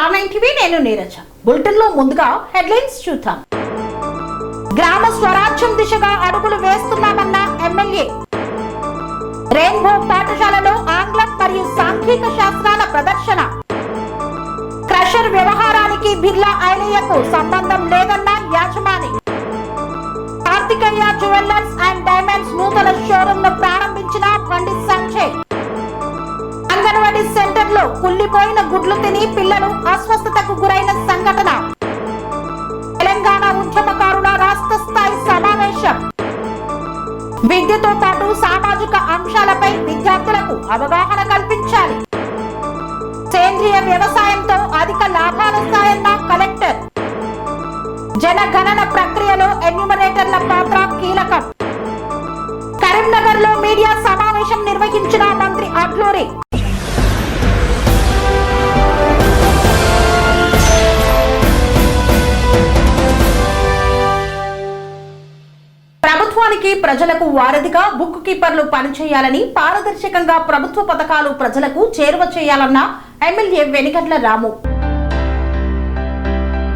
R9 TV నేను Neeraja. Bulletin లో ముందుగా హెడ్లైన్స్ చూద్దాం. గ్రామ స్వరాజ్యం దిశగా అడుగులు వేస్తున్నామన్న ఎమ్మెల్యే. రెయిన్బో పాఠశాలలో ఆంగ్లం మరియు సాంఘిక శాస్త్రాల ప్రదర్శన. క్రషర్ వ్యవహారానికి బిర్లా ఐలయ్యకు సంబంధం లేదన్న యాజమాని. కార్తికేయ జ్యువెలర్స్ అండ్ డైమండ్స్ నూతన షోరూమ్ ను ప్రారంభించిన పండిత్ సంజయ్. అంగన్వాడీ సెంటర్ లో కుళ్ళిపోయిన గుడ్లు తిని పిల్లలు అస్వస్థతకు గురైన సంఘటన. తెలంగాణ ఉద్యమకారుల రాష్ట్ర స్థాయి సమావేశం. విద్యతో పాటు సామాజిక అంశాలపై విద్యార్థులకు అవగాహన కల్పించాలి. సేంద్రియ వ్యవసాయంతో అధిక లాభాలొస్తాయన్న కలెక్టర్. జనగణన ప్రక్రియలో ఎన్యూమరేటర్ల పాత్ర కీలకం. కరీంనగర్ లో మీడియా సమావేశం నిర్వహించిన మంత్రి అడ్లూరి. ప్రభుత్వానికి ప్రజలకు వారధిగా బుక్ కీపర్లు పనిచేయాలని, పారదర్శకంగా ప్రభుత్వ పథకాలు ప్రజలకు చేరువ చేయాలన్న ఎమ్మెల్యే వెనిగండ్ల రాము.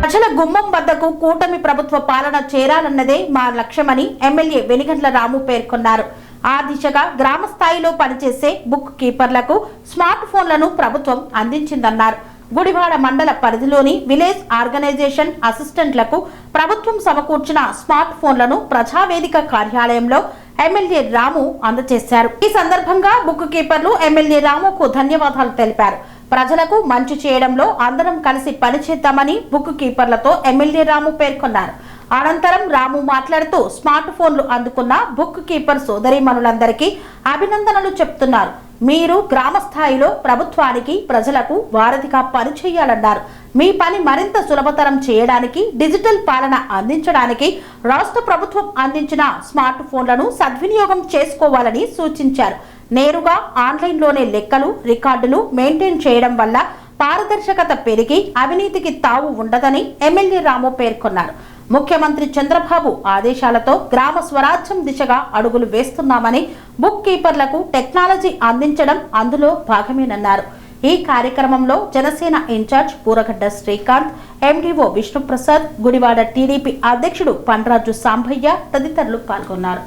ప్రజల గుమ్మం వద్దకు కూటమి ప్రభుత్వ పాలన చేరాలన్నదే మా లక్ష్యమని ఎమ్మెల్యే వెనిగండ్ల రాము పేర్కొన్నారు. ఆ దిశగా గ్రామ స్థాయిలో పనిచేసే బుక్ కీపర్లకు స్మార్ట్ ఫోన్లను ప్రభుత్వం అందించిందన్నారు. గుడివాడ మండల పరిధిలోని విలేజ్ ఆర్గనైజేషన్ అసిస్టెంట్లకు ప్రభుత్వం సమకూర్చిన స్మార్ట్ ఫోన్లను ప్రజావేదిక కార్యాలయంలో ఎమ్మెల్యే రాము అందజేశారు. ఈ సందర్భంగా బుక్ కీపర్లు ఎమ్మెల్యే రాముకు ధన్యవాదాలు తెలిపారు. ప్రజలకు మంచి చేయడంలో అందరం కలిసి పనిచేద్దామని బుక్ కీపర్లతో ఎమ్మెల్యే రాము పేర్కొన్నారు. అనంతరం రాము మాట్లాడుతూ స్మార్ట్ ఫోన్లు అందుకున్న బుక్ కీపర్ సోదరీమణులందరికీ అభినందనలు చెప్తున్నారు. మీరు గ్రామ స్థాయిలో ప్రభుత్వానికి ప్రజలకు వారధిగా పనిచేయాలన్నారు. మీ పని మరింత సులభతరం చేయడానికి, డిజిటల్ పాలన అందించడానికి రాష్ట్ర ప్రభుత్వం అందించిన స్మార్ట్ ఫోన్లను సద్వినియోగం చేసుకోవాలని సూచించారు. నేరుగా ఆన్లైన్లోనే లెక్కలు, రికార్డులు మెయింటైన్ చేయడం వల్ల పారదర్శకత పెరిగి అవినీతికి తావు ఉండదని ఎమ్మెల్యే రాము పేర్కొన్నారు. ముఖ్యమంత్రి చంద్రబాబు ఆదేశాలతో గ్రామ స్వరాజ్యం దిశగా అడుగులు వేస్తున్నామని, బుక్ కీపర్లకు టెక్నాలజీ అందించడం అందులో భాగమేనన్నారు. ఈ కార్యక్రమంలో Janasena incharge Puragadda Srikanth, MDO Vishnuprasad, Gudivada TDP అధ్యక్షుడు పండ్రాజు సాంభయ్య తదితరులు పాల్గొన్నారు.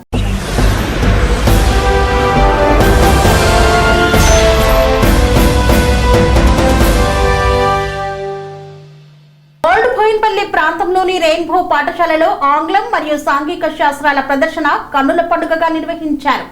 బోయిన్పల్లి ప్రాంతంలోని రెయిన్బో పాఠశాలలో ఆంగ్లం మరియు సాంఘిక శాస్త్రాల ప్రదర్శన కన్నుల పండుగగా నిర్వహించారు.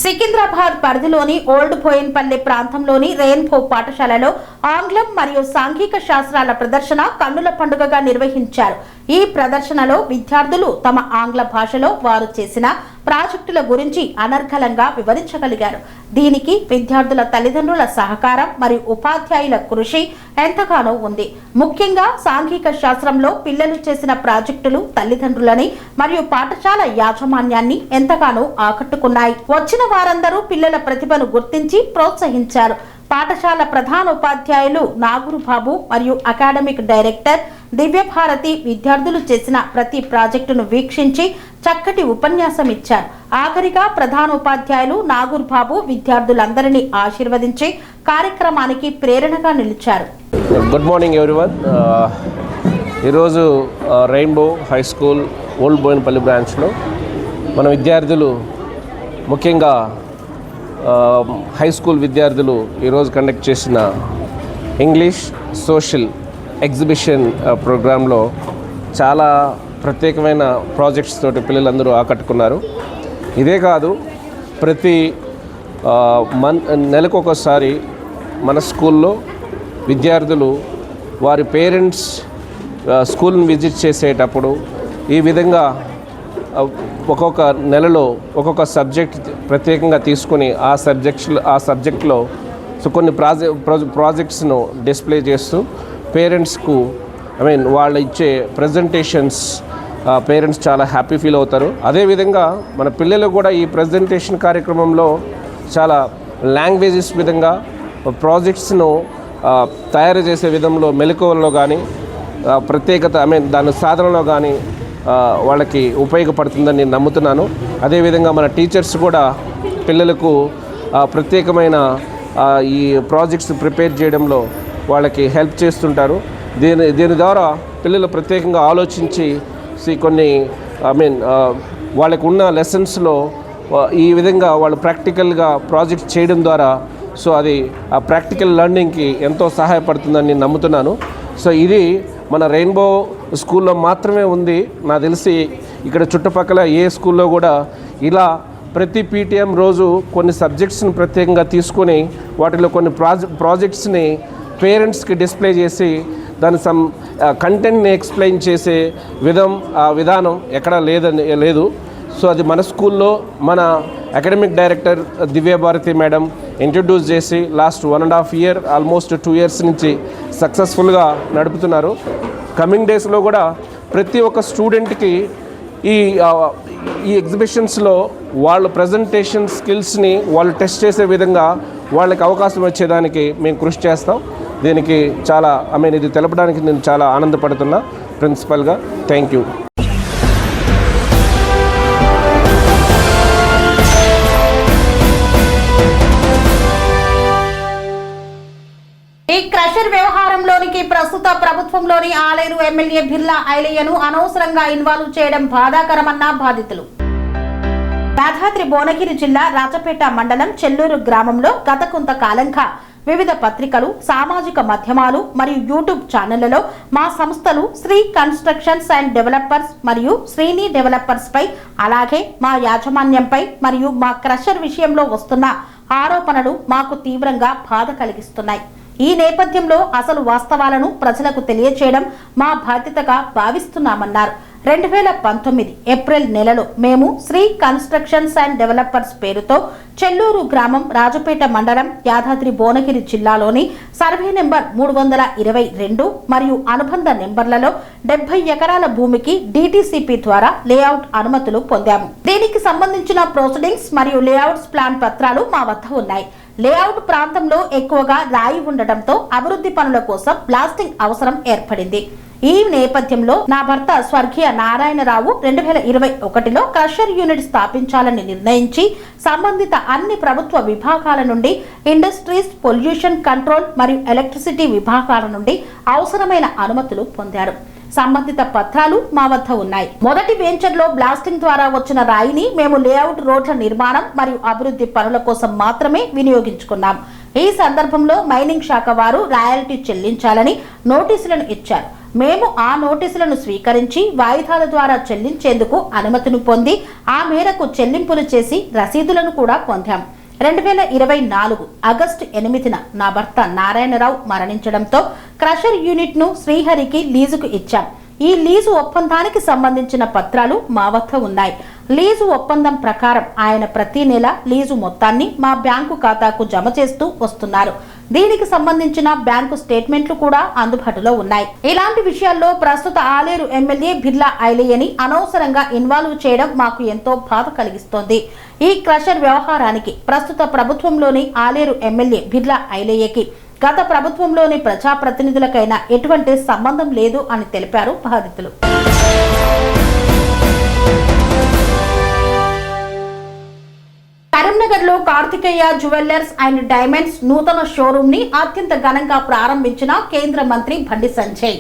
సికింద్రాబాద్ పరిధిలోని ఓల్డ్ బోయిన్పల్లి ప్రాంతంలోని రెయిన్బో పాఠశాలలో ఆంగ్లం మరియు సాంఘిక శాస్త్రాల ప్రదర్శన కన్నుల పండుగగా నిర్వహించారు. ఈ ప్రదర్శనలో విద్యార్థులు తమ ఆంగ్ల భాషలో వారు చేసిన ప్రాజెక్టుల గురించి అనర్గళంగా వివరించగలిగారు. దీనికి విద్యార్థుల తల్లిదండ్రుల సహకారం మరియు ఉపాధ్యాయుల కృషి ఎంతగానో ఉంది. ముఖ్యంగా సాంఘిక శాస్త్రంలో పిల్లలు చేసిన ప్రాజెక్టులు తల్లిదండ్రులని మరియు పాఠశాల యాజమాన్యాన్ని ఎంతగానో ఆకట్టుకున్నాయి. వచ్చిన వారందరూ పిల్లల ప్రతిభను గుర్తించి ప్రోత్సహించారు. పాఠశాల ప్రధానోపాధ్యాయులు నాగూరు బాబు మరియు అకాడమిక్ డైరెక్టర్ దివ్యభారతి విద్యార్థులు చేసిన ప్రతి ప్రాజెక్టును వీక్షించి చక్కటి ఉపన్యాసం ఇచ్చారు. ఆఖరిగా ప్రధానోపాధ్యాయులు నాగూరు బాబు విద్యార్థులందరినీ ఆశీర్వదించి కార్యక్రమానికి ప్రేరణగా నిలిచారు. Good morning everyone. ఈరోజు Rainbow High School Old Bowenpally బ్రాంచ్లో మన విద్యార్థులు, ముఖ్యంగా హై స్కూల్ విద్యార్థులు ఈరోజు కండక్ట్ చేసిన ఇంగ్లీష్ సోషల్ ఎగ్జిబిషన్ ప్రోగ్రాంలో చాలా ప్రత్యేకమైన ప్రాజెక్ట్స్ తోటి పిల్లలందరూ ఆకట్టుకున్నారు. ఇదే కాదు, ప్రతి నెలకు ఒకసారి మన స్కూల్లో విద్యార్థులు వారి పేరెంట్స్ స్కూల్ని విజిట్ చేసేటప్పుడు ఈ విధంగా ఒక్కొక్క నెలలో ఒక్కొక్క సబ్జెక్ట్ ప్రత్యేకంగా తీసుకొని ఆ సబ్జెక్ట్లో కొన్ని ప్రాజెక్ట్స్ను డిస్ప్లే చేస్తూ పేరెంట్స్కు వాళ్ళు ఇచ్చే ప్రజెంటేషన్స్ పేరెంట్స్ చాలా హ్యాపీ ఫీల్ అవుతారు. అదేవిధంగా మన పిల్లలు కూడా ఈ ప్రజెంటేషన్ కార్యక్రమంలో చాలా లాంగ్వేజెస్ విధంగా ప్రాజెక్ట్స్ను తయారు చేసే విధంలో మెలకువల్లో కానీ ప్రత్యేకత దాని సాధనలో కానీ వాళ్ళకి ఉపయోగపడుతుందని నేను నమ్ముతున్నాను. అదేవిధంగా మన టీచర్స్ కూడా పిల్లలకు ప్రత్యేకమైన ఈ ప్రాజెక్ట్స్ ప్రిపేర్ చేయడంలో వాళ్ళకి హెల్ప్ చేస్తుంటారు. దీని ద్వారా పిల్లలు ప్రత్యేకంగా ఆలోచించి కొన్ని వాళ్ళకు ఉన్న లెసన్స్లో ఈ విధంగా వాళ్ళు ప్రాక్టికల్గా ప్రాజెక్ట్ చేయడం ద్వారా అది ఆ ప్రాక్టికల్ లెర్నింగ్కి ఎంతో సహాయపడుతుందని నేను నమ్ముతున్నాను. ఇది మన రెయిన్బో స్కూల్లో మాత్రమే ఉంది. నాకు తెలిసి ఇక్కడ చుట్టుపక్కల ఏ స్కూల్లో కూడా ఇలా ప్రతి పీటీఎం రోజు కొన్ని సబ్జెక్ట్స్ని ప్రత్యేకంగా తీసుకొని వాటిలో కొన్ని ప్రాజెక్ట్స్ని పేరెంట్స్కి డిస్ప్లే చేసి దాని కంటెంట్ని ఎక్స్ప్లెయిన్ చేసే విధానం ఎక్కడా లేదు. అది మన స్కూల్లో మన academic director Divya Bharati madam introduce చేసి లాస్ట్ 1.5 year ఆల్మోస్ట్ 2 years నుంచి సక్సెస్ఫుల్గా నడుపుతున్నారు. కమింగ్ డేస్లో కూడా ప్రతి ఒక్క స్టూడెంట్కి ఈ ఎగ్జిబిషన్స్లో వాళ్ళ ప్రజెంటేషన్ స్కిల్స్ని వాళ్ళు టెస్ట్ చేసే విధంగా వాళ్ళకి అవకాశం వచ్చేదానికి మేము కృషి చేస్తాం. దీనికి చాలా ఇది తెలపడానికి నేను చాలా ఆనందపడుతున్నా ప్రిన్సిపల్గా. Thank you. ఈ క్రషర్ వ్యవహారంలోనికి ప్రస్తుత ప్రభుత్వంలోని ఆలేరు ఎమ్మెల్యే బిర్లా ఐలయ్యను అనవసరంగా ఇన్వాల్వ్ చేయడం బాధాకరమన్న బాధితులు. యాదాద్రి భువనగిరి జిల్లా రాజపేట మండలం చెల్లూరు గ్రామంలో గత కొంతకాలంగా వివిధ పత్రికలు, సామాజిక మాధ్యమాలు మరియు యూట్యూబ్ ఛానళ్లలో మా సంస్థలు శ్రీ కన్స్ట్రక్షన్స్ అండ్ డెవలపర్స్ మరియు శ్రీని డెవలపర్స్ పై అలాగే మా యాజమాన్యంపై మరియు మా క్రషర్ విషయంలో వస్తున్న ఆరోపణలు మాకు తీవ్రంగా బాధ కలిగిస్తున్నాయి. ఈ నేపథ్యంలో అసలు వాస్తవాలను ప్రజలకు తెలియచేయడం మా బాధ్యతగా భావిస్తున్నామన్నారు. 2019 ఏప్రిల్ నెలలో మేము శ్రీ కన్స్ట్రక్షన్స్ అండ్ డెవలపర్స్ పేరుతో చెల్లూరు గ్రామం రాజపేట మండలం యాదాద్రి భువనగిరి జిల్లాలోని సర్వే నెంబర్ 322 మరియు అనుబంధ నెంబర్లలో 70 ఎకరాల భూమికి DTCP ద్వారా లేఅవుట్ అనుమతులు పొందాము. దీనికి సంబంధించిన ప్రొసీడింగ్స్ మరియు లేఅవుట్స్ ప్లాన్ పత్రాలు మా వద్ద ఉన్నాయి. లేఅవుట్ ప్రాంతంలో ఎక్కువగా రాయి ఉండటంతో అభివృద్ధి పనుల కోసం బ్లాస్టింగ్ అవసరం ఏర్పడింది. ఈ నేపథ్యంలో నా భర్త స్వర్గీయ నారాయణరావు 2021లో క్రషర్ యూనిట్ స్థాపించాలని నిర్ణయించి సంబంధిత అన్ని ప్రభుత్వ విభాగాల నుండి ఇండస్ట్రీస్, పొల్యూషన్ కంట్రోల్ మరియు ఎలక్ట్రిసిటీ విభాగాల నుండి అవసరమైన అనుమతులు పొందారు. సంబంధిత పత్రాలు మా వద్ద ఉన్నాయి. మొదటి వెంచర్లో బ్లాస్టింగ్ ద్వారా వచ్చిన రాయిని మేము లేఅవుట్, రోడ్ల నిర్మాణం మరియు అభివృద్ధి పనుల కోసం మాత్రమే వినియోగించుకున్నాం. ఈ సందర్భంలో మైనింగ్ శాఖ వారు రాయల్టీ చెల్లించాలని నోటీసులను ఇచ్చారు. మేము ఆ నోటీసులను స్వీకరించి వాయిదాల ద్వారా చెల్లించేందుకు అనుమతిని పొంది ఆ మేరకు చెల్లింపులు చేసి రసీదులను కూడా పొందాం. 2024 ఆగస్టు 8న నా భర్త నారాయణరావు మరణించడంతో క్రషర్ యూనిట్ ను శ్రీహరికి లీజుకు ఇచ్చాం. ఈ లీజు ఒప్పందానికి సంబంధించిన పత్రాలు మా వద్ద ఉన్నాయి. లీజు ఒప్పందం ప్రకారం ఆయన ప్రతి నెల లీజు మొత్తాన్ని మా బ్యాంకు ఖాతాకు జమ చేస్తూ వస్తున్నారు. దీనికి సంబంధించిన బ్యాంకు స్టేట్మెంట్లు కూడా అందుబాటులో ఉన్నాయి. ఇలాంటి విషయాల్లో ప్రస్తుత ఆలేరు ఎమ్మెల్యే బిర్లా ఐలయ్యని అనవసరంగా ఇన్వాల్వ్ చేయడం మాకు ఎంతో బాధ కలిగిస్తోంది. ఈ క్రషర్ వ్యవహారానికి ప్రస్తుత ప్రభుత్వంలోని ఆలేరు ఎమ్మెల్యే బిర్లా ఐలయ్యకి గత ప్రభుత్వంలోని ప్రజాప్రతినిధులకైనా ఎటువంటి సంబంధం లేదు అని తెలిపారు బాధితులు. కరీంనగర్ లో కార్తికేయ జ్యువెలర్స్ అండ్ డైమండ్స్ నూతన షోరూమ్ ని అత్యంత ఘనంగా ప్రారంభించిన కేంద్ర మంత్రి బండి సంజయ్.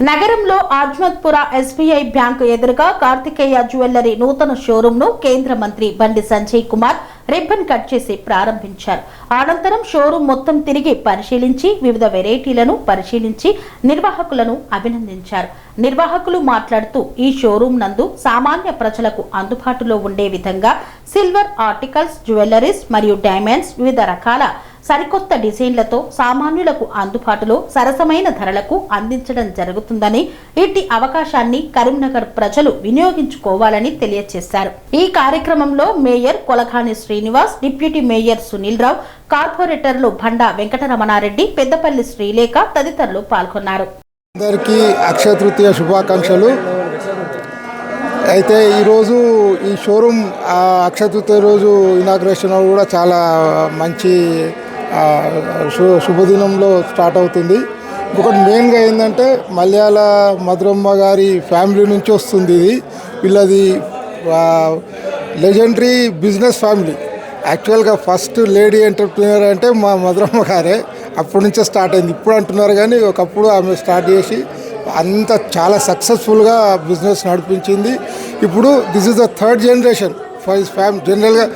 నగరంలో ఆజ్మత్పుర SBI బ్యాంకు ఎదురుగా కార్తికేయ జ్యువెలరీ నూతన షోరూమ్ ను కేంద్ర మంత్రి బండి సంజయ్ కుమార్ రిబ్బన్ కట్ చేసి ప్రారంభించారు. అనంతరం షోరూమ్ మొత్తం తిరిగి పరిశీలించి వివిధ వెరైటీలను పరిశీలించి నిర్వాహకులను అభినందించారు. నిర్వాహకులు మాట్లాడుతూ ఈ షోరూమ్ నందు సామాన్య ప్రజలకు అందుబాటులో ఉండే విధంగా సిల్వర్ ఆర్టికల్స్, జ్యువెలరీస్ మరియు డైమండ్స్ వివిధ రకాల సరికొత్త డిజైన్లతో సామాన్యులకు అందుబాటులో సరసమైన ధరలకు అందించడం జరుగుతుందని, ఇట్టి అవకాశాన్ని కరీంనగర్ ప్రజలు వినియోగించుకోవాలని తెలియజేశారు. ఈ కార్యక్రమంలో mayor Kolagani Srinivas, deputy mayor Sunil Rao, కార్పొరేటర్లు బండా వెంకటరమణారెడ్డి, పెద్దపల్లి శ్రీలేఖ తదితరులు పాల్గొన్నారు. అందరికీ అక్షయ తృతీయ శుభాకాంక్షలు. అయితే ఈరోజు ఈ షోరూమ్ అక్షయ తృతీయ రోజు ఇనాగ్రేషన్ కూడా చాలా మంచి శుభదినంలో స్టార్ట్ అవుతుంది. ఇంకొకటి మెయిన్గా ఏంటంటే మలయాళ మధురమ్మ గారి ఫ్యామిలీ నుంచి వస్తుంది. ఇది వీళ్ళది లెజెండరీ బిజినెస్ ఫ్యామిలీ. యాక్చువల్గా ఫస్ట్ లేడీ ఎంటర్ప్రీనర్ అంటే మా మధురమ్మ గారే. అప్పటి నుంచే స్టార్ట్ అయింది. ఇప్పుడు అంటున్నారు కానీ ఒకప్పుడు ఆమె స్టార్ట్ చేసి అంత చాలా సక్సెస్ఫుల్గా బిజినెస్ నడిపించింది. ఇప్పుడు this is the third generation for his family. జనరల్గా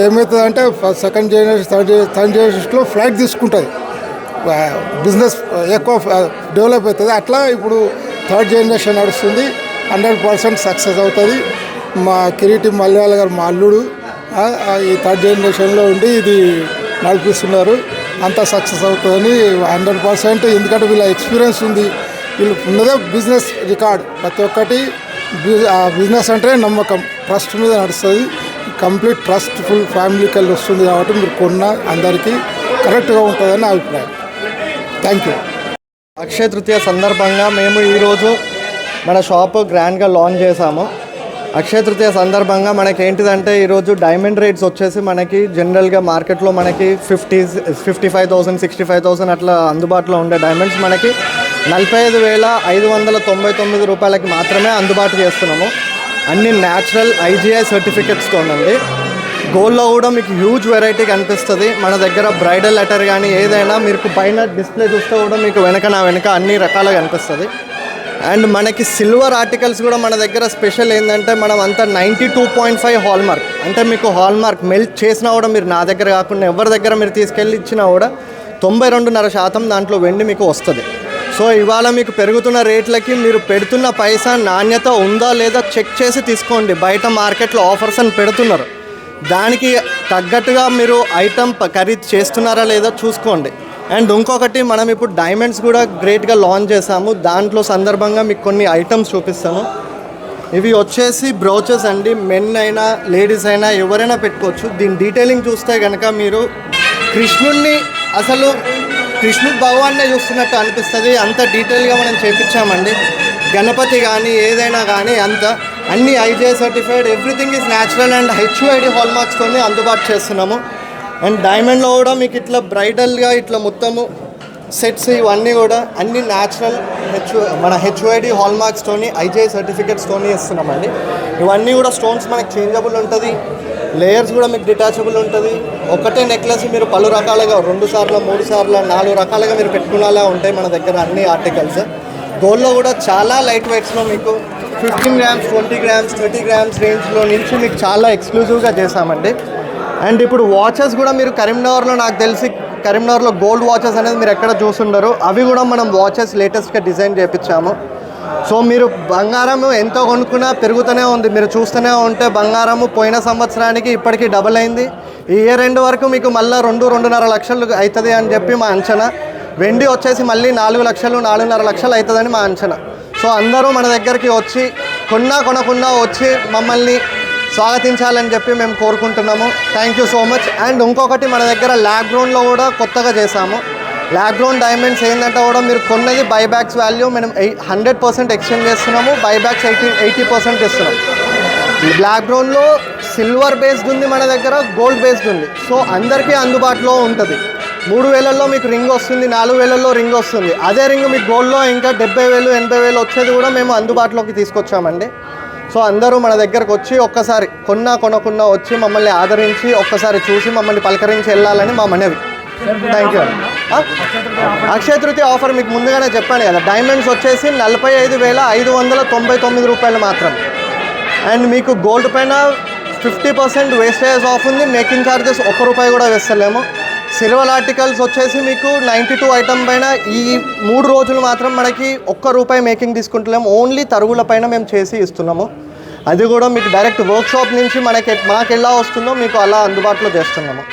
ఏమవుతుందంటే సెకండ్ జనరేషన్ థర్డ్ జనరేషన్లో ఫ్లైట్ తీసుకుంటుంది, బిజినెస్ ఎక్కువ డెవలప్ అవుతుంది. అట్లా ఇప్పుడు థర్డ్ జనరేషన్ నడుస్తుంది. 100% సక్సెస్ అవుతుంది. మా కిరీటి మలయాళ గారు మా అల్లుడు ఈ థర్డ్ జనరేషన్లో ఉండి ఇది నడిపిస్తున్నారు. అంతా సక్సెస్ అవుతుందని 100%. ఎందుకంటే వీళ్ళ ఎక్స్పీరియన్స్ ఉంది, వీళ్ళు ఉన్నదే బిజినెస్ రికార్డ్. ప్రతి ఒక్కటి బిజినెస్ అంటే నమ్మకం, ట్రస్ట్ మీద నడుస్తుంది. కంప్లీట్ ట్రస్ట్ఫుల్ ఫ్యామిలీకి వెళ్ళి వస్తుంది కాబట్టి మీరు కొన్న అందరికీ కరెక్ట్గా ఉంటుందని నా అభిప్రాయం. Thank you. అక్షయ తృతీయ సందర్భంగా మేము ఈరోజు మన షాప్ గ్రాండ్గా లాంచ్ చేసాము. అక్షయ తృతీయ సందర్భంగా మనకి ఏంటిదంటే ఈరోజు డైమండ్ రేట్స్ వచ్చేసి మనకి జనరల్గా మార్కెట్లో మనకి 55,000 65,000 అట్లా అందుబాటులో ఉండే డైమండ్స్ మనకి 45,599 రూపాయలకి మాత్రమే అందుబాటు చేస్తున్నాము. అన్ని న్యాచురల్ IGI సర్టిఫికెట్స్తోనండి. గోల్డ్లో కూడా మీకు హ్యూజ్ వెరైటీ కనిపిస్తుంది. మన దగ్గర బ్రైడల్ లెటర్ కానీ ఏదైనా మీకు పైన డిస్ప్లే చూస్తే కూడా మీకు వెనక అన్ని రకాలుగా కనిపిస్తుంది. అండ్ మనకి సిల్వర్ ఆర్టికల్స్ కూడా మన దగ్గర స్పెషల్ ఏంటంటే మనం అంతా 92.5 హాల్మార్క్, అంటే మీకు హాల్మార్క్ మెల్ట్ చేసినా కూడా మీరు నా దగ్గర కాకుండా ఎవరి దగ్గర మీరు తీసుకెళ్ళి ఇచ్చినా కూడా 92.5% దాంట్లో వెండి మీకు వస్తుంది. సో ఇవాళ మీకు పెరుగుతున్న రేట్లకి మీరు పెడుతున్న పైసా నాణ్యత ఉందా లేదా చెక్ చేసి తీసుకోండి. బయట మార్కెట్లో ఆఫర్స్ అని పెడుతున్నారు, దానికి తగ్గట్టుగా మీరు ఐటమ్ ఖరీదు చేస్తున్నారా లేదా చూసుకోండి. అండ్ ఇంకొకటి మనం ఇప్పుడు డైమండ్స్ కూడా గ్రేట్గా లాంచ్ చేసాము. దాంట్లో సందర్భంగా మీకు కొన్ని ఐటమ్స్ చూపిస్తాను. ఇవి వచ్చేసి బ్రౌచెస్ అండి. మెన్ అయినా లేడీస్ అయినా ఎవరైనా పెట్టుకోవచ్చు. దీని డీటెయిలింగ్ చూస్తే కనుక మీరు కృష్ణుడిని అసలు కృష్ణుడు భగవాన్నే చూస్తున్నట్టు అనిపిస్తుంది. అంత డీటెయిల్గా మనం చేపించామండి. గణపతి కానీ ఏదైనా కానీ అన్ని IGI certified, everything is natural and HUID హాల్మార్క్స్తోనే అందుబాటు చేస్తున్నాము. అండ్ డైమండ్లో కూడా మీకు ఇట్లా బ్రైడల్గా ఇట్లా మొత్తము సెట్స్ ఇవన్నీ కూడా అన్ని న్యాచురల్ మన HUID హాల్మార్క్స్తోని IGI సర్టిఫికెట్స్తోని ఇస్తున్నామండి. ఇవన్నీ కూడా స్టోన్స్ మనకి చేంజబుల్ ఉంటుంది, లేయర్స్ కూడా మీకు డిటాచబుల్ ఉంటుంది. ఒకటే నెక్లెస్ మీరు పలు రకాలుగా 2 సార్లు 3 సార్లు 4 రకాలుగా మీరు పెట్టుకునేలా ఉంటాయి మన దగ్గర అన్ని ఆర్టికల్స్. గోల్డ్లో కూడా చాలా లైట్ వెయిట్స్లో మీకు 15 గ్రామ్స్ 20 గ్రామ్స్ 30 గ్రామ్స్ రేంజ్లో నుంచి మీకు చాలా ఎక్స్క్లూజివ్గా చేసామండి. అండ్ ఇప్పుడు వాచెస్ కూడా మీరు కరీంనగర్లో, నాకు తెలిసి కరీంనగర్లో గోల్డ్ వాచెస్ అనేది మీరు ఎక్కడ చూసుండరు. అవి కూడా మనం వాచెస్ లేటెస్ట్గా డిజైన్ చేయించాము. సో మీరు బంగారం ఎంతో కొనుక్కున్నా పెరుగుతూనే ఉంది. మీరు చూస్తూనే ఉంటే బంగారము పోయిన సంవత్సరానికి ఇప్పటికీ డబుల్ అయింది. ఈ ఇయర్ ఎండ్ వరకు మీకు మళ్ళీ 2-2.5 లక్షలు అవుతుంది అని చెప్పి మా అంచనా. వెండి వచ్చేసి మళ్ళీ 4 లక్షలు 4.5 లక్షలు అవుతుందని మా అంచనా. సో అందరూ మన దగ్గరికి వచ్చి కొనకుండా వచ్చి మమ్మల్ని స్వాగతించాలని చెప్పి మేము కోరుకుంటున్నాము. Thank you so much. And ఇంకొకటి మన దగ్గర ల్యాబ్ గ్రౌండ్లో కూడా కొత్తగా చేసాము. ల్యాబ్ గ్రౌండ్ డైమండ్స్ ఏంటంటే కూడా మీరు కొన్నది బైబ్యాక్స్ వాల్యూ మనం 100% ఎక్స్చేంజ్ చేస్తున్నాము. బైబ్యాక్స్ 80% ఇస్తున్నాం. బ్లాక్ గ్రౌండ్లో సిల్వర్ బేస్డ్ ఉంది, మన దగ్గర గోల్డ్ బేస్డ్ ఉంది. సో అందరికీ అందుబాటులో ఉంటుంది. 3,000లో మీకు రింగ్ వస్తుంది, 4,000లో రింగ్ వస్తుంది. అదే రింగ్ మీకు గోల్డ్లో ఇంకా 70,000 80,000 వచ్చేది కూడా మేము అందుబాటులోకి తీసుకొచ్చామండి. సో అందరూ మన దగ్గరకు వచ్చి ఒక్కసారి కొనకుండా వచ్చి మమ్మల్ని ఆదరించి ఒక్కసారి చూసి మమ్మల్ని పలకరించి వెళ్ళాలని మా మనవి. Thank you. Akshaya Tritiya offer మీకు ముందుగానే చెప్పాను కదా, డైమండ్స్ వచ్చేసి 45,599 రూపాయలు మాత్రం. అండ్ మీకు గోల్డ్ పైన 50% వేస్టేజ్ ఆఫ్ ఉంది. మేకింగ్ ఛార్జెస్ ₹1 కూడా వేస్తలేము. సిల్వర్ ఆర్టికల్స్ వచ్చేసి మీకు 92 ఐటమ్ పైన ఈ 3 రోజులు మాత్రం మనకి ₹1 మేకింగ్ తీసుకుంటలేము. ఓన్లీ తరుగుల పైన మేము చేసి ఇస్తున్నాము. అది కూడా మీకు డైరెక్ట్ వర్క్షాప్ నుంచి మాకు ఎలా వస్తుందో మీకు అలా అందుబాటులో చేస్తున్నాము.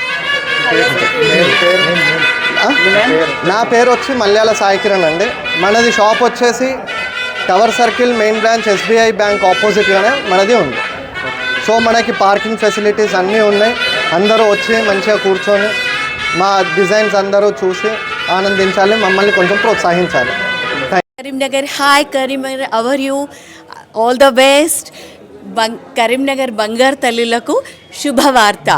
నా పేరు వచ్చి మలయాళ సాయి కిరణ్ అండి. మనది షాప్ వచ్చేసి tower circle main branch SBI bank ఆపోజిట్గానే మనది ఉంది. సో మనకి పార్కింగ్ ఫెసిలిటీస్ అన్నీ ఉన్నాయి. అందరూ వచ్చి మంచిగా కూర్చొని మా డిజైన్స్ అందరూ చూసి ఆనందించాలి, మమ్మల్ని కొంచెం ప్రోత్సహించాలి. Karimnagar, hi Karimnagar, how are you, all the best. Karimnagar బంగారు తల్లులకు శుభవార్త.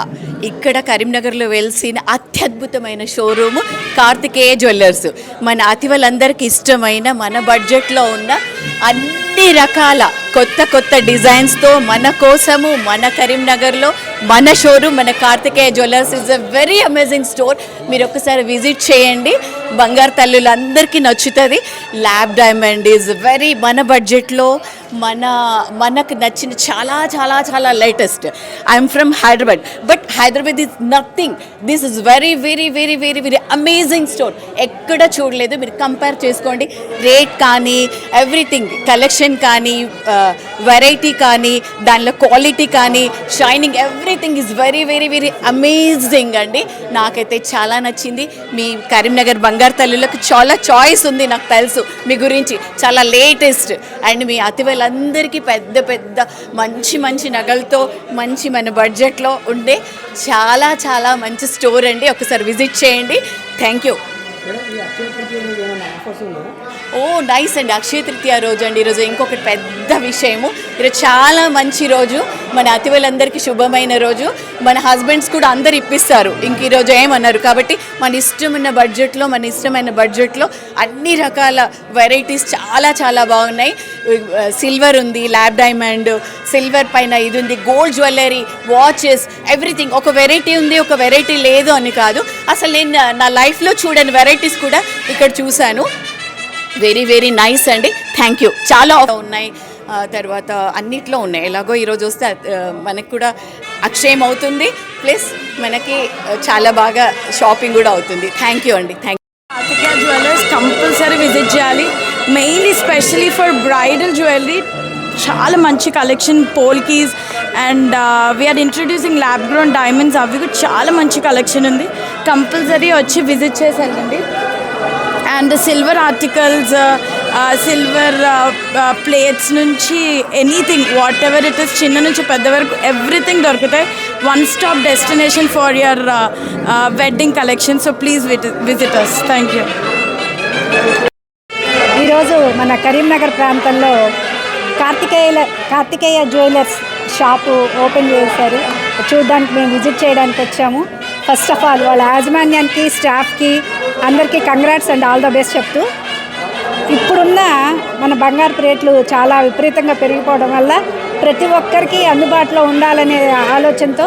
ఇక్కడ కరీంనగర్లో వెలిసిన అత్యద్భుతమైన షోరూము కార్తికేయ జ్యువెలర్స్. మన అతివలందరికీ ఇష్టమైన మన బడ్జెట్లో ఉన్న అన్ని రకాల కొత్త కొత్త డిజైన్స్తో మన కోసము మన కరీంనగర్లో మన షోరూమ్ మన Karthikeya jewellers is a very amazing store. మీరు ఒక్కసారి విజిట్ చేయండి, బంగారు తల్లులందరికీ నచ్చుతుంది. ల్యాబ్ డైమండ్ ఈజ్ వెరీ మన బడ్జెట్లో మనకు నచ్చిన చాలా చాలా చాలా latest. I'm from Hyderabad, but Hyderabad is nothing. This is very very very very very amazing store. ఎక్కడ చూడలేదు, మీరు కంపేర్ చేసుకోండి. రేట్ కానీ ఎవ్రీథింగ్, కలెక్షన్ కానీ వెరైటీ కానీ దానిలో క్వాలిటీ కానీ shining everything is very very very amazing అండి. నాకైతే చాలా నచ్చింది. మీ కరీంనగర్ బంగారు తల్లులకు చాలా చాయిస్ ఉంది, నాకు తెలుసు మీ గురించి, చాలా లేటెస్ట్. అండ్ మీ అతివలందరికీ పెద్ద పెద్ద మంచి మంచి నగలతో మంచి మన బడ్జెట్లో ఉండే చాలా చాలా మంచి స్టోర్ అండి. ఒకసారి విజిట్ చేయండి. Thank you. ఓ నైస్ అండి. అక్షయ తృతీయ రోజు అండి. ఈరోజు ఇంకొకటి పెద్ద విషయము, ఈరోజు చాలా మంచి రోజు, మన అతివలందరికీ శుభమైన రోజు. మన హస్బెండ్స్ కూడా అందరు ఇప్పిస్తారు, ఇంక ఈరోజు ఏమన్నారు. కాబట్టి మన ఇష్టమైన బడ్జెట్లో అన్ని రకాల వెరైటీస్ చాలా చాలా బాగున్నాయి. సిల్వర్ ఉంది, ల్యాబ్ డైమండ్, సిల్వర్ పైన ఇది ఉంది, గోల్డ్ జ్యువెలరీ, వాచెస్, ఎవ్రీథింగ్. ఒక వెరైటీ ఉంది, ఒక వెరైటీ లేదు అని కాదు. అసలు నేను నా లైఫ్లో చూడని వెరైటీస్ కూడా ఇక్కడ చూశాను. వెరీ వెరీ నైస్ అండి. Thank you. చాలా ఉన్నాయి, తర్వాత అన్నిట్లో ఉన్నాయి. ఎలాగో ఈరోజు వస్తే మనకు కూడా అక్షయం అవుతుంది, ప్లస్ మనకి చాలా బాగా షాపింగ్ కూడా అవుతుంది. థ్యాంక్ యూ అండి. Thank Karthikeya jewellers compulsory visit చేయాలి. Mainly specially for bridal jewellery చాలా మంచి collection, polkis and we're introducing lab grown diamonds, అవి కూడా చాలా మంచి కలెక్షన్ ఉంది. కంపల్సరీ వచ్చి విజిట్ చేసి వెళ్ళండి. And silver articles, silver plates నుంచి anything, whatever it is, చిన్న నుంచి పెద్ద వరకు ఎవ్రీథింగ్ దొరుకుతాయి. One stop destination for your wedding collection. So please visit us. Thank you. ఈరోజు మన కరీంనగర్ ప్రాంతంలో కార్తికేయ జ్యువెలర్స్ షాపు ఓపెన్ చేశారు. చూడడానికి మేము విజిట్ చేయడానికి వచ్చాము. ఫస్ట్ ఆఫ్ ఆల్ వాళ్ళ యాజమాన్యానికి, స్టాఫ్కి అందరికీ congrats and all the best చెప్తూ, ఇప్పుడున్న మన బంగారు రేట్లు చాలా విపరీతంగా పెరిగిపోవడం వల్ల ప్రతి ఒక్కరికి అందుబాటులో ఉండాలనే ఆలోచనతో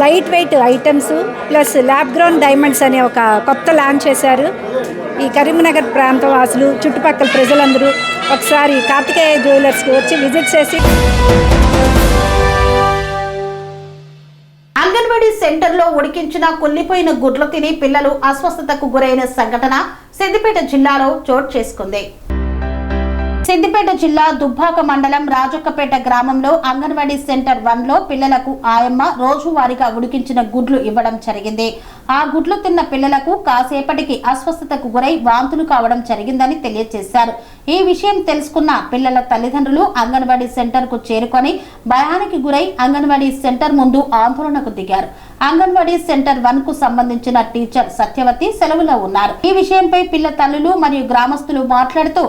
light weight items plus lab grown diamonds అనే ఒక కొత్త లాంచ్ చేశారు. ఈ కరీంనగర్ ప్రాంత వాసులు, చుట్టుపక్కల ప్రజలందరూ ఒకసారి కార్తికేయ జ్యువెలర్స్కి వచ్చి విజిట్ చేసి. అంగన్వాడీ సెంటర్లో ఉడికించిన కుళ్ళిపోయిన గుడ్లు తిని పిల్లలు అస్వస్థతకు గురైన సంఘటన సిద్దిపేట జిల్లాలో చోటు చేసుకుంది. సిద్దిపేట జిల్లా దుబ్బాక మండలం రాజొక్కపేట గ్రామంలో అంగన్వాడీ సెంటర్ 1లో పిల్లలకు ఆయమ్మ రోజువారీగా ఉడికించిన గుడ్లు ఇవ్వడం జరిగింది. ఆ గుడ్లు తిన్న పిల్లలకు కాసేపటికి అస్వస్థతకు గురై వాంతులు కావడం జరిగిందని తెలియజేశారు. ఈ విషయం తెలుసుకున్న పిల్లల తల్లిదండ్రులు అంగన్వాడీ సెంటర్ కు చేరుకొని భయానికి గురై అంగన్వాడీ సెంటర్ ముందు ఆందోళనకు దిగారు. అంగన్వాడీ సెంటర్ 1 కు సంబంధించిన టీచర్ సత్యవతి సెలవులో ఉన్నారు. ఈ విషయంపై పిల్ల తల్లులు మరియు గ్రామస్తులు మాట్లాడుతూ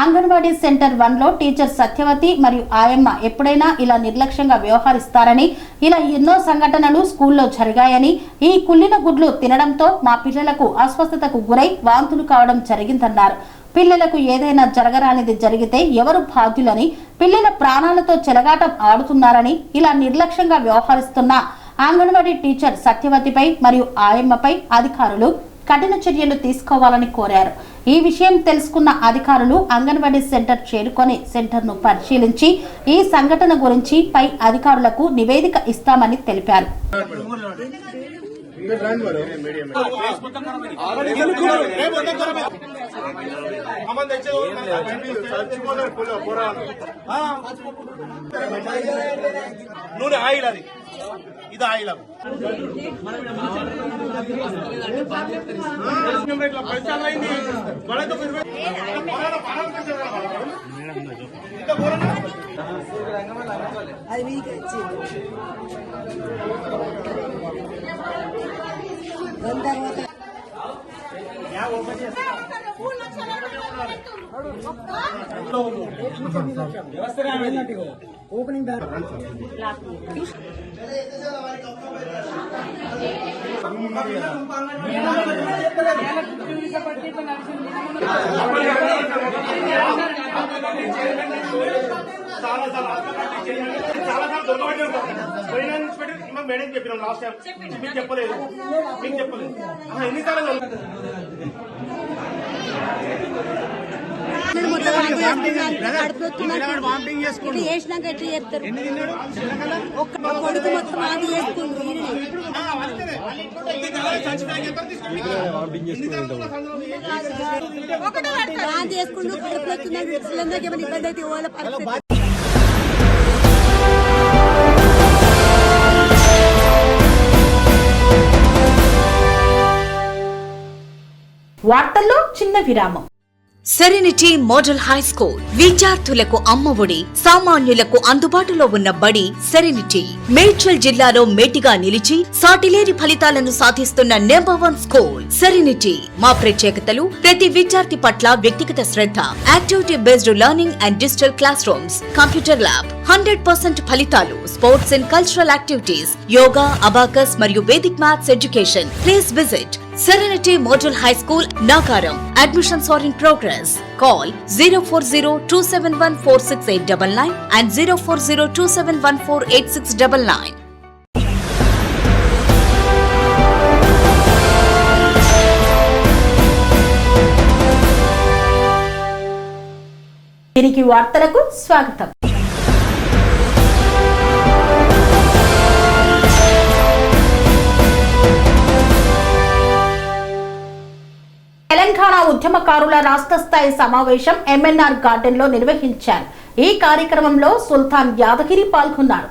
అంగన్వాడీ సెంటర్ 1లో టీచర్ సత్యవతి మరియు ఆయమ్మ ఎప్పుడైనా ఇలా నిర్లక్ష్యంగా వ్యవహరిస్తారని, ఇలా ఎన్నో సంఘటనలు స్కూల్లో జరిగాయని, ఈ కుళ్ళిన గుడ్లు తినడంతో మా పిల్లలకు అస్వస్థతకు గురై వాంతులు కావడం జరిగిందన్నారు. పిల్లలకు ఏదైనా జరగరానిది జరిగితే ఎవరు బాధ్యులని, పిల్లల ప్రాణాలతో చెలగాటం ఆడుతున్నారని, ఇలా నిర్లక్ష్యంగా వ్యవహరిస్తున్న అంగన్వాడీ టీచర్ సత్యవతిపై మరియు ఆయమ్మపై అధికారులు కఠిన చర్యలు తీసుకోవాలని కోరారు. ఈ విషయం తెలుసుకున్న అధికారులు అంగన్వాడీ సెంటర్ చేరుకొని సెంటర్ను పరిశీలించి ఈ సంఘటన గురించి పై అధికారులకు నివేదిక ఇస్తామని తెలిపారు. ఇది ఆయిల్ ఓపెనింగ్ చాలా సార్లు దొరకబట్టి ఉంటాం. ఫైనాన్స్ పెట్టి మేడం చెప్పినాం లాస్ట్ టైం, మీకు చెప్పలేదు. ఎన్నిసార్లు వామిటింగ్ చేసుకుంటూ చేసినాక ఎట్లా చేస్తారు? ఒక్క కొడుకు మొత్తం అది చేసుకుంటూ కడుపులో వస్తుందని సిలిండర్కి ఏమైనా ఇబ్బంది అయితే వాళ్ళ పరిస్థితి. వార్తల్లో చిన్న విరామం. సెరెనిటీ మోడల్ హై స్కూల్ విద్యార్థులకు అమ్మఒడి, సామాన్యులకు అందుబాటులో ఉన్న బడి సెరెనిటీ. మేడ్చల్ జిల్లాలో మేటిగా నిలిచి సాటిలేని ఫలితాలను సాధిస్తున్న నంబర్ 1 స్కూల్ సెరెనిటీ. మా ప్రత్యేకతలు: ప్రతి విద్యార్థి పట్ల వ్యక్తిగత శ్రద్ధ, activity based learning and digital classrooms, computer lab, 100% ఫలితాలు, sports and cultural activities, yoga, abacus మరియు Vedic maths education. Please visit Serenity Model High School, Nagaram. Admissions are in progress. Call 040-271-46899 and 040-271-48699. దీనికి వార్తలకు స్వాగతం. తెలంగాణ ఉద్యమకారుల రాష్ట్ర స్థాయి సమావేశం MNR garden లో నిర్వహించారు. ఈ కార్యక్రమంలో సుల్తాన్ యాదగిరి పాల్గొన్నారు.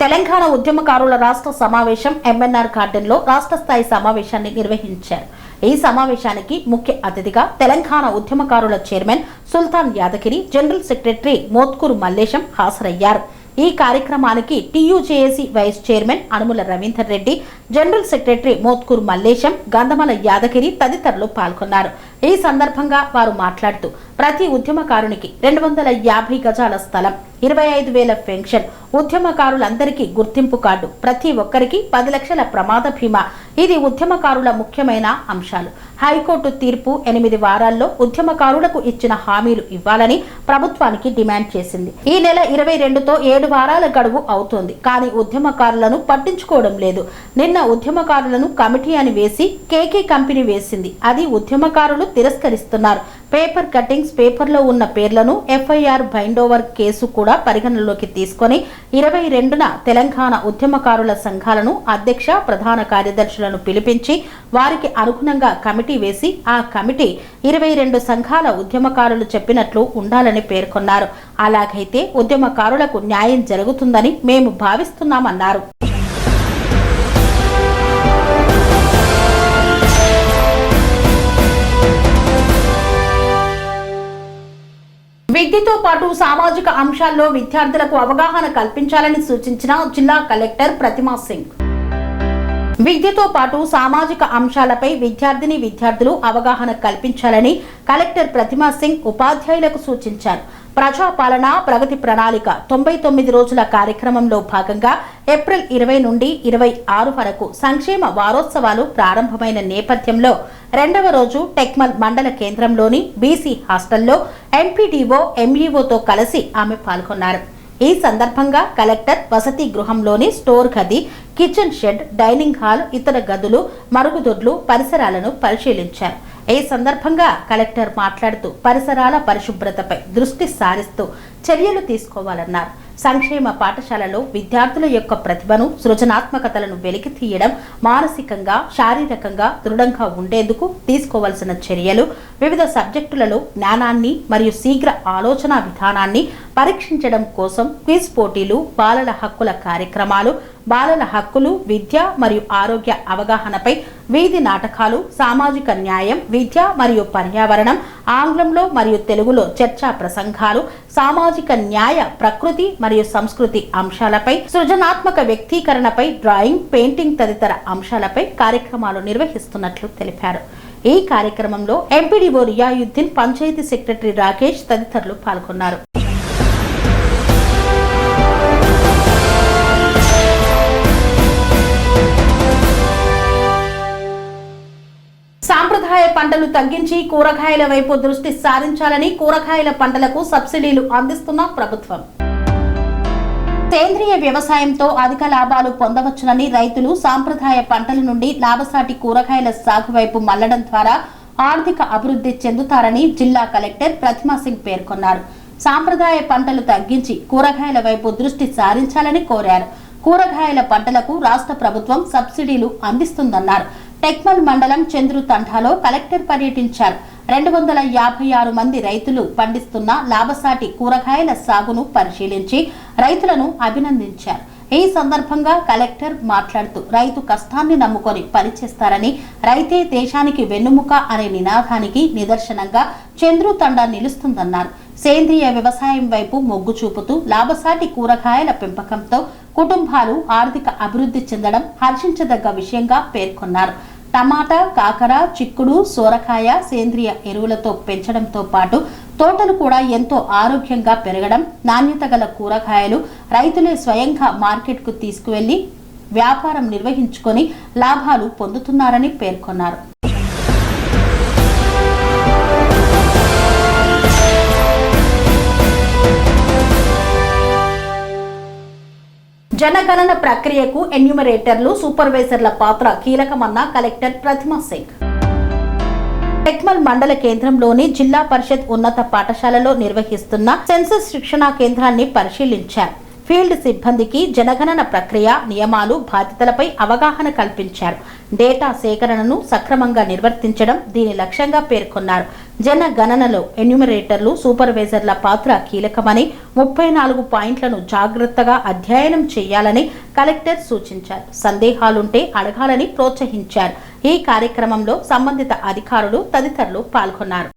తెలంగాణ ఉద్యమకారుల రాష్ట్ర సమావేశం ఎంఎన్ఆర్ గార్డెన్ లో రాష్ట్ర స్థాయి సమావేశాన్ని నిర్వహించారు. ఈ సమావేశానికి ముఖ్య అతిథిగా తెలంగాణ ఉద్యమకారుల chairman Sultan Yadagiri, general secretary Mothkur Mallesham హాజరయ్యారు. ఈ కార్యక్రమానికి TUJAC vice chairman Anumula Ravinder Reddy, general secretary Mothkur Mallesham, Gandhamala Yadagiri తదితరులు పాల్గొన్నారు. ఈ సందర్భంగా వారు మాట్లాడుతూ ప్రతి ఉద్యమకారునికి 250 గజాల స్థలం, 25,000 పెన్షన్, ఉద్యమకారులందరికీ గుర్తింపు కార్డు, ప్రతి ఒక్కరికి 10 లక్షల ప్రమాద బీమా ఇది ఉద్యమకారుల ముఖ్యమైన అంశాలు. హైకోర్టు తీర్పు 8 వారాల్లో ఉద్యమకారులకు ఇచ్చిన హామీలు ఇవ్వాలని ప్రభుత్వానికి డిమాండ్ చేసింది. ఈ నెల 22తో 7 వారాల గడువు అవుతోంది. కానీ ఉద్యమకారులను పట్టించుకోవడం లేదు. నిన్న ఉద్యమకారులను కమిటీ అని వేసి కేకే కంపెనీ వేసింది. అది ఉద్యమకారులు తిరస్కరిస్తున్నారు. పేపర్ కట్టింగ్స్, పేపర్లో ఉన్న పేర్లను ఎఫ్ఐఆర్ బైండోవర్ కేసు కూడా పరిగణనలోకి తీసుకొని 22న తెలంగాణ ఉద్యమకారుల సంఘాలను అధ్యక్ష, ప్రధాన కార్యదర్శులను పిలిపించి వారికి అనుగుణంగా కమిటీ వేసి ఆ కమిటీ 22 సంఘాల ఉద్యమకారులు చెప్పినట్లు ఉండాలని పేర్కొన్నారు. అలాగైతే ఉద్యమకారులకు న్యాయం జరుగుతుందని మేము భావిస్తున్నామన్నారు. విద్యతో పాటు సామాజిక అంశాల్లో విద్యార్థులకు అవగాహన కల్పించాలని సూచించిన జిల్లా కలెక్టర్ ప్రతిమా సింగ్. విద్యతో పాటు సామాజిక అంశాలపై విద్యార్థులు అవగాహన కల్పించాలని కలెక్టర్ ప్రతిమా సింగ్ ఉపాధ్యాయులకు సూచించారు. ప్రజాపాలన ప్రగతి ప్రణాళిక 99 రోజుల కార్యక్రమంలో భాగంగా ఏప్రిల్ 20 నుండి 26 వరకు సంక్షేమ వారోత్సవాలు ప్రారంభమైన నేపథ్యంలో 2వ రోజు టెక్మల్ మండల కేంద్రంలోని బీసీ హాస్టల్లో ఎంపీడీఓ, ఎంఈఓతో కలిసి ఆమె పాల్గొన్నారు. ఈ సందర్భంగా కలెక్టర్ వసతి గృహంలోని స్టోర్ గది, కిచెన్ షెడ్, డైనింగ్ హాల్, ఇతర గదులు, మరుగుదొడ్లు, పరిసరాలను పరిశీలించారు. ఈ సందర్భంగా కలెక్టర్ మాట్లాడుతూ పరిసరాల పరిశుభ్రతపై దృష్టి సారిస్తూ చర్యలు తీసుకోవాలన్నారు. సంక్షేమ పాఠశాలలో విద్యార్థుల యొక్క ప్రతిభను, సృజనాత్మకతలను వెలికి తీయడం, మానసికంగా, శారీరకంగా దృఢంగా ఉండేందుకు తీసుకోవాల్సిన చర్యలు, వివిధ సబ్జెక్టులలో జ్ఞానాన్ని మరియు శీఘ్ర ఆలోచన విధానాన్ని పరీక్షించడం కోసం క్విజ్ పోటీలు, బాలల హక్కుల కార్యక్రమాలు, బాలల హక్కులు, విద్య మరియు ఆరోగ్య అవగాహనపై వీధి నాటకాలు, సామాజిక న్యాయం, విద్య మరియు పర్యావరణం, ఆంగ్లంలో మరియు తెలుగులో చర్చా ప్రసంగాలు, సామాజిక న్యాయ, ప్రకృతి మరియు సంస్కృతి అంశాలపై, సృజనాత్మక వ్యక్తీకరణపై డ్రాయింగ్, పెయింటింగ్ తదితర అంశాలపై కార్యక్రమాలు నిర్వహిస్తున్నట్లు తెలిపారు. ఈ కార్యక్రమంలో ఎంపీడీఓ రియాయుద్దీన్, పంచాయతీ సెక్రటరీ రాకేష్ తదితరులు పాల్గొన్నారు. సాంప్రదాయ సాంప్రదాయ పంటలు తగ్గించి కూరగాయల వైపు దృష్టి సారించాలని కూరగాయల పంటలకు సబ్సిడీలు అందిస్తున్న ప్రభుత్వం. సేంద్రియ వ్యవసాయంతో అధిక లాభాలు పొందవచ్చునని రైతులు సాంప్రదాయ పంటల నుండి లాభసాటి కూరగాయల సాగు వైపు మళ్లడం ద్వారా ఆర్థిక అభివృద్ధి చెందుతారని జిల్లా కలెక్టర్ ప్రతిమా సింగ్ పేర్కొన్నారు. సాంప్రదాయ పంటలు తగ్గించి కూరగాయల వైపు దృష్టి సారించాలని కోరారు. కూరగాయల పంటలకు రాష్ట్ర ప్రభుత్వం సబ్సిడీలు అందిస్తుందన్నారు. టెక్మల్ మండలం చంద్రు తండాలో కలెక్టర్ పర్యటించారు. 256 మంది రైతులు పండిస్తున్న లాభసాటి కూరగాయల సాగును పరిశీలించి రైతులను అభినందించారు. ఈ సందర్భంగా కలెక్టర్ మాట్లాడుతూ రైతు కష్టాన్ని నమ్ముకొని పనిచేస్తారని, రైతే దేశానికి వెన్నుముక అనే నినాదానికి నిదర్శనంగా చంద్రు తండా నిలుస్తుందన్నారు. సేంద్రియ వ్యవసాయం వైపు మొగ్గు చూపుతూ లాభసాటి కూరగాయల పెంపకంతో కుటుంబాలు ఆర్థిక అభివృద్ధి చెందడం హర్షించదగ్గ విషయంగా పేర్కొన్నారు. టమాటా, కాకర, చిక్కుడు, సోరకాయ సేంద్రియ ఎరువులతో పెంచడంతో పాటు తోటలు కూడా ఎంతో ఆరోగ్యంగా పెరగడం, నాణ్యత గల కూరగాయలు రైతులే స్వయంగా మార్కెట్కు తీసుకువెళ్లి వ్యాపారం నిర్వహించుకొని లాభాలు పొందుతున్నారని పేర్కొన్నారు. జనగణన ప్రక్రియకు ఎన్యూమరేటర్లు, సూపర్వైజర్ల పాత్ర కీలకమన్న కలెక్టర్ ప్రతిమా సింగ్. టెక్మల్ మండల కేంద్రంలోని జిల్లా పరిషత్ ఉన్నత పాఠశాలలో నిర్వహిస్తున్న సెన్సస్ శిక్షణా కేంద్రాన్ని పరిశీలించారు. ఫీల్డ్ సిబ్బందికి జనగణన ప్రక్రియ, నియమాలు, బాధ్యతలపై అవగాహన కల్పించారు. డేటా సేకరణను సక్రమంగా నిర్వర్తించడం దీని లక్ష్యంగా పేర్కొన్నారు. జనగణనలో ఎన్యూమరేటర్లు, సూపర్వైజర్ల పాత్ర కీలకమని, 34 పాయింట్లను జాగ్రత్తగా అధ్యయనం చేయాలని కలెక్టర్ సూచించారు. సందేహాలుంటే అడగాలని ప్రోత్సహించారు. ఈ కార్యక్రమంలో సంబంధిత అధికారులు తదితరులు పాల్గొన్నారు.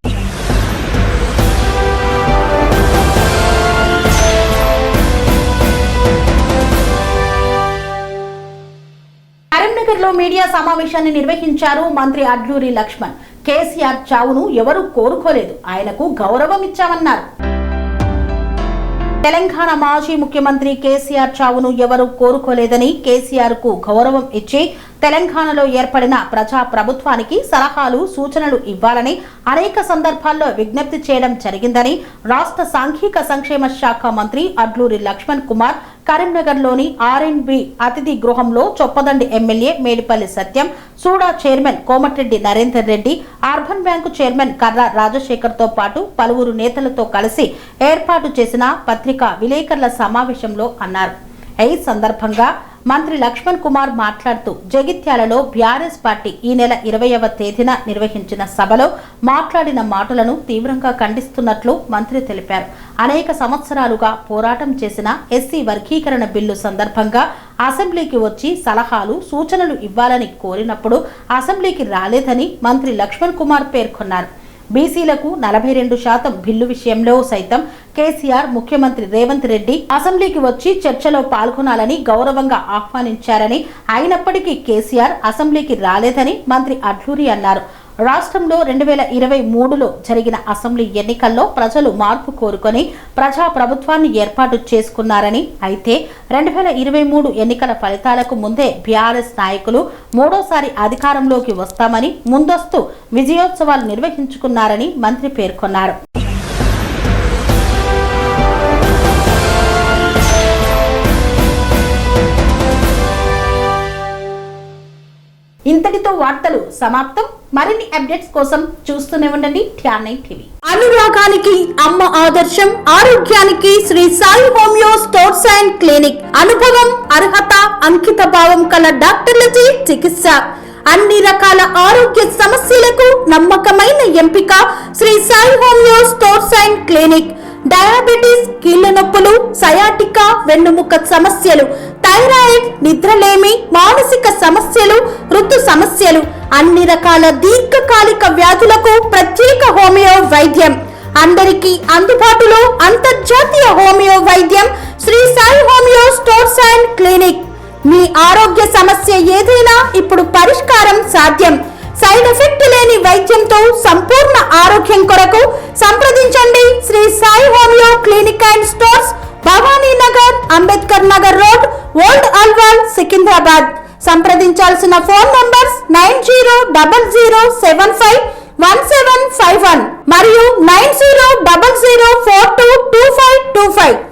కరీంనగర్ లో మీడియా సమావేశాన్ని నిర్వహించారు మంత్రి అడ్లూరి లక్ష్మణ్. కేసీఆర్ చావును ఎవరూ కోరుకోలేదు, ఆయనకు గౌరవం ఇచ్చామన్నారు. తెలంగాణ మాజీ ముఖ్యమంత్రి కేసీఆర్ చావును ఎవరూ కోరుకోలేదని, కేసీఆర్ కు గౌరవం ఇచ్చి తెలంగాణలో ఏర్పడిన ప్రజా ప్రభుత్వానికి సలహాలు, సూచనలు ఇవ్వాలని అనేక సందర్భాల్లో విజ్ఞప్తి చేయడం జరిగిందని రాష్ట్ర సాంఘిక సంక్షేమ శాఖ మంత్రి అడ్లూరి లక్ష్మణ్ కుమార్ కరీంనగర్లోని R&B అతిథి గృహంలో Choppadandi MLA Medipalli Satyam, SUDA chairman Komatireddy Narender Reddy, urban bank chairman Karra Rajasekhar తో పాటు పలువురు నేతలతో కలిసి ఏర్పాటు చేసిన పత్రికా విలేకరుల సమావేశంలో అన్నారు. ఈ సందర్భంగా మంత్రి లక్ష్మణ్ కుమార్ మాట్లాడుతూ జగిత్యాలలో బీఆర్ఎస్ పార్టీ ఈ నెల 20వ తేదీన నిర్వహించిన సభలో మాట్లాడిన మాటలను తీవ్రంగా ఖండిస్తున్నట్లు మంత్రి తెలిపారు. అనేక సంవత్సరాలుగా పోరాటం చేసిన ఎస్సీ వర్గీకరణ బిల్లు సందర్భంగా అసెంబ్లీకి వచ్చి సలహాలు, సూచనలు ఇవ్వాలని కోరినప్పుడు అసెంబ్లీకి రాలేదని మంత్రి లక్ష్మణ్ కుమార్ పేర్కొన్నారు. బీసీలకు 42% బిల్లు విషయంలో సైతం కేసీఆర్, ముఖ్యమంత్రి రేవంత్ రెడ్డి అసెంబ్లీకి వచ్చి చర్చలో పాల్గొనాలని గౌరవంగా ఆహ్వానించారని, అయినప్పటికీ కేసీఆర్ అసెంబ్లీకి రాలేదని మంత్రి అడ్లూరి అన్నారు. రాష్ట్రంలో 2023లో జరిగిన అసెంబ్లీ ఎన్నికల్లో ప్రజలు మార్పు కోరుకొని ప్రజా ప్రభుత్వాన్ని ఏర్పాటు చేసుకున్నారని, అయితే 2023 ఎన్నికల ఫలితాలకు ముందే బీఆర్ఎస్ నాయకులు మూడోసారి అధికారంలోకి వస్తామని ముందస్తు విజయోత్సవాలు నిర్వహించుకున్నారని మంత్రి పేర్కొన్నారు. ఇంతటితో వార్తలు సమాప్తం. మరిన్ని అప్డేట్స్ కోసం చూస్తూనే ఉండండి TR9 టీవీ. అనురాగానికి అమ్మ ఆదర్శం, ఆరోగ్యానికి Shri Sai homeo stores and clinic. అనుభవం, అర్హత, అంకిత భావం కల డాక్టర్లచే చికిత్స. అన్ని రకాల ఆరోగ్య సమస్యలకు నమ్మకమైన ఎంపిక Shri Sai homeo stores and clinic. Diabetes, కీళ్ల నొప్పులు, సయాటికా, వెన్నుముక సమస్యలు, థైరాయిడ్, నిద్రలేమి, మానసిక సమస్యలు, ఋతు సమస్యలు, అన్ని రకాల దీర్ఘకాలిక వ్యాధులకు ప్రత్యేక హోమియో వైద్యం. అందరికీ అందుబాటులో అంతర్జాతీయ హోమియో వైద్యం Sri Sai homeo stores and clinic. మీ ఆరోగ్య సమస్య ఏదైనా ఇప్పుడు పరిష్కారం సాధ్యం. సైడ్ ఎఫెక్ట్ లేని వైద్యంతో సంపూర్ణ ఆరోగ్యం కొరకు సంప్రదించండి Sri Sai homeo clinic and stores, Bhavani Nagar, Ambedkar Nagar road, old Alwal, Secunderabad. సంప్రదించాల్సిన ఫోన్ నంబర్స్ 9000751751 మరియు 9000422525.